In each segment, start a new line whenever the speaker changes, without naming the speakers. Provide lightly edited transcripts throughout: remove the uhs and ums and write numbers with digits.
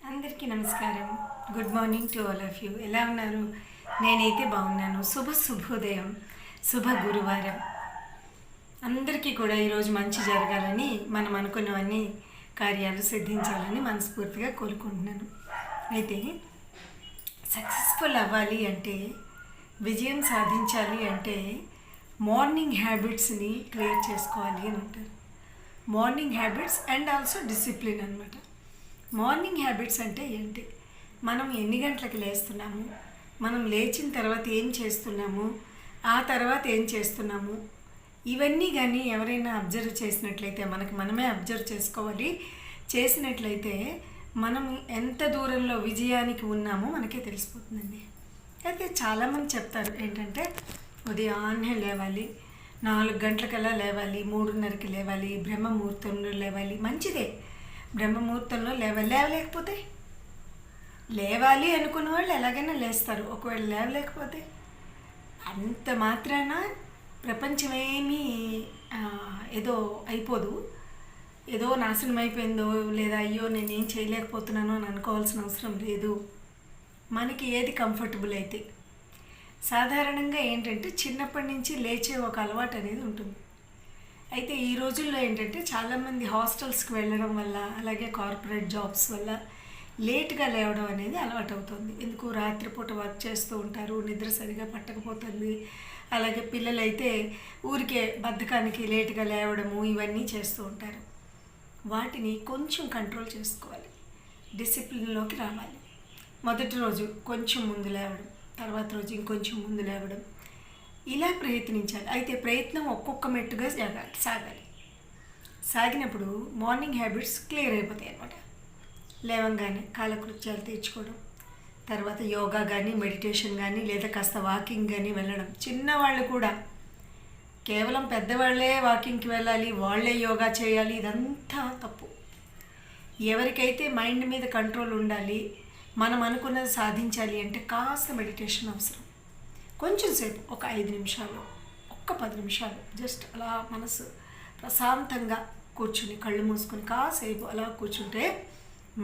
అందరికీ నమస్కారం. Good morning to all of you. ఎలా ఉన్నారు? నేనైతే బాగున్నాను. శుభోదయం, శుభ గురువారం. అందరికీ కూడా ఈరోజు మంచి జరగాలని, మనం అనుకున్నవన్నీ కార్యాలు సిద్ధించాలని మనస్ఫూర్తిగా కోరుకుంటున్నాను. అయితే సక్సెస్ఫుల్ అవ్వాలి అంటే, విజయం సాధించాలి అంటే మార్నింగ్ హ్యాబిట్స్ని క్రియేట్ చేసుకోవాలి అని అంటారు. Morning habits and also discipline అనమాట. మార్నింగ్ హ్యాబిట్స్ అంటే ఏంటి? మనం ఎన్ని గంటలకు లేస్తున్నాము, మనం లేచిన తర్వాత ఏం చేస్తున్నాము, ఆ తర్వాత ఏం చేస్తున్నాము, ఇవన్నీ కానీ ఎవరైనా అబ్జర్వ్ చేసినట్లయితే, మనమే అబ్జర్వ్ చేసుకోవాలి. చేసినట్లయితే మనం ఎంత దూరంలో విజయానికి ఉన్నామో మనకే తెలిసిపోతుందండి. అయితే చాలామంది చెప్తారు ఏంటంటే, ఉదయాన్నే లేవాలి, 4 గంటలకల్లా లేవాలి, 3:30కి లేవాలి, బ్రహ్మ ముహూర్తంలో లేవాలి. మంచిదే, బ్రహ్మముహూర్తంలో లేవలేకపోతే, లేవాలి అనుకున్న వాళ్ళు ఎలాగైనా లేస్తారు. ఒకవేళ లేవలేకపోతే అంత మాత్రాన ప్రపంచమేమీ ఏదో అయిపోదు, ఏదో నాశనం అయిపోయిందో లేదా అయ్యో నేనేం చేయలేకపోతున్నానో అని అనుకోవాల్సిన అవసరం లేదు. మనకి ఏది కంఫర్టబుల్ అయితే. సాధారణంగా ఏంటంటే చిన్నప్పటి నుంచి లేచే ఒక అలవాటు అనేది ఉంటుంది. అయితే ఈ రోజుల్లో ఏంటంటే చాలామంది హాస్టల్స్కి వెళ్ళడం వల్ల, అలాగే కార్పొరేట్ జాబ్స్ వల్ల లేట్గా లేవడం అనేది అలవాటు అవుతుంది. ఎందుకు? రాత్రిపూట వర్క్ చేస్తూ ఉంటారు, నిద్ర సరిగా పట్టకపోతుంది. అలాగే పిల్లలైతే ఊరికే బద్ధకానికి లేట్గా లేవడము ఇవన్నీ చేస్తూ ఉంటారు. వాటిని కొంచెం కంట్రోల్ చేసుకోవాలి, డిసిప్లిన్లోకి రావాలి. మొదటి రోజు కొంచెం ముందు లేవడం, తర్వాత రోజు ఇంకొంచెం ముందు లేవడం, ఇలా ప్రయత్నించాలి. అయితే ప్రయత్నం ఒక్కొక్క మెట్టుగా సాగాలి. సాగినప్పుడు మార్నింగ్ హ్యాబిట్స్ క్లియర్ అయిపోతాయి అన్నమాట. లేవంగానే కాలకృత్యాలు తీర్చుకోవడం, తర్వాత యోగా కానీ, మెడిటేషన్ కానీ, లేదా కాస్త వాకింగ్ కానీ వెళ్ళడం. చిన్నవాళ్ళు కూడా, కేవలం పెద్దవాళ్ళే వాకింగ్కి వెళ్ళాలి, వాళ్ళే యోగా చేయాలి, ఇదంతా తప్పు. ఎవరికైతే మైండ్ మీద కంట్రోల్ ఉండాలి, మనం అనుకున్నది సాధించాలి అంటే కాస్త మెడిటేషన్ అవసరం. కొంచెం సేపు, ఒక 5 నిమిషాలు, ఒక్క 10 నిమిషాలు జస్ట్ అలా మనసు ప్రశాంతంగా కూర్చుని, కళ్ళు మూసుకొని కాసేపు అలా కూర్చుంటే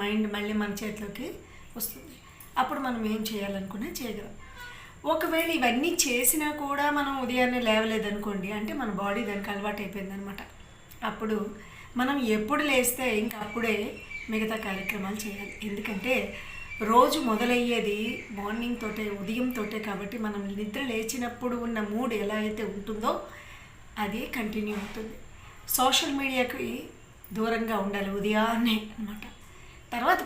మైండ్ మళ్ళీ మన చేతిలోకి వస్తుంది. అప్పుడు మనం ఏం చేయాలనుకున్నా చేయగలం. ఒకవేళ ఇవన్నీ చేసినా కూడా మనం ఉదయాన్నే లేవలేదనుకోండి, అంటే మన బాడీ దానికి అలవాటు అయిపోయిందనమాట. అప్పుడు మనం ఎప్పుడు లేస్తే ఇంకా అప్పుడే మిగతా కార్యక్రమాలు చేయాలి. ఎందుకంటే రోజు మొదలయ్యేది మార్నింగ్ తోటే, ఉదయంతోటే. కాబట్టి మనం నిద్ర లేచినప్పుడు ఉన్న మూడ్ ఎలా అయితే ఉంటుందో అదే కంటిన్యూ అవుతుంది. సోషల్ మీడియాకి దూరంగా ఉండాలి ఉదయాన్నే అన్నమాట. తర్వాత